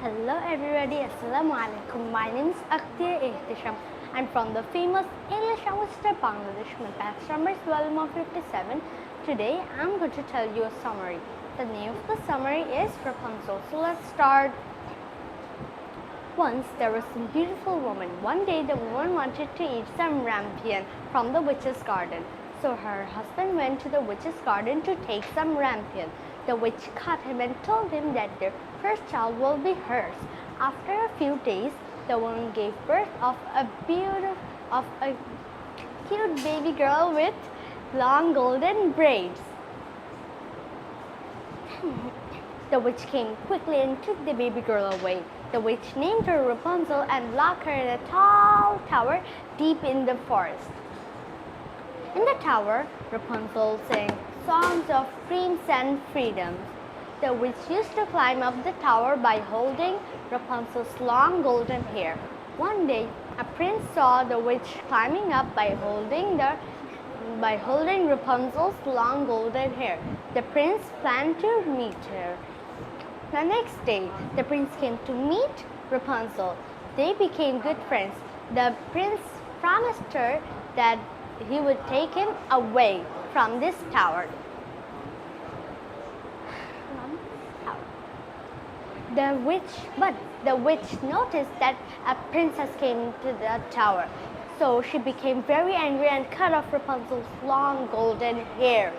Hello everybody, Assalamualaikum. My name is Elcbd. I'm from the famous English Ambassador Bangladesh, my batch number is volume of 57. Today I'm going to tell you a summary. The name of the summary is Rapunzel. So let's start. Once there was a beautiful woman. One day the woman wanted to eat some rampion from the witch's garden. So her husband went to the witch's garden to take some rampion. The witch caught him and told him that their first child will be hers. After a few days, the woman gave birth of a cute baby girl with long golden braids. The witch came quickly and took the baby girl away. The witch named her Rapunzel and locked her in a tall tower deep in the forest. In the tower, Rapunzel sang songs of dreams and freedom. The witch used to climb up the tower by holding Rapunzel's long golden hair. One day, a prince saw the witch climbing up by holding Rapunzel's long golden hair. The prince planned to meet her. The next day, the prince came to meet Rapunzel. They became good friends. The prince promised her that he would take him away from this tower. The witch noticed that a princess came to the tower. So she became very angry and cut off Rapunzel's long golden hair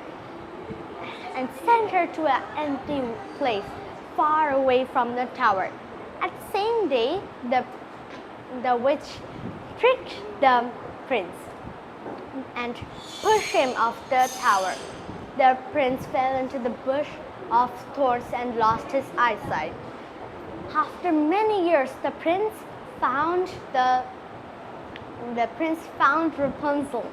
and sent her to an empty place far away from the tower. At the same day, the witch tricked the prince and pushed him off the tower. The prince fell into the bush of thorns and lost his eyesight. After many years, the prince found Rapunzel.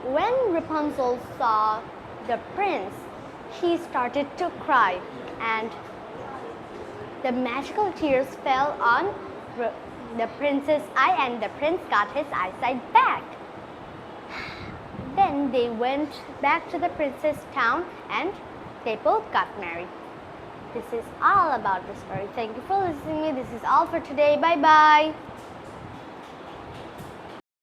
When Rapunzel saw the prince, she started to cry, and the magical tears fell on the prince's eye, and the prince got his eyesight back. Then they went back to the prince's town and they both got married. This is all about the story. Thank you for listening to me. This is all for today. Bye bye.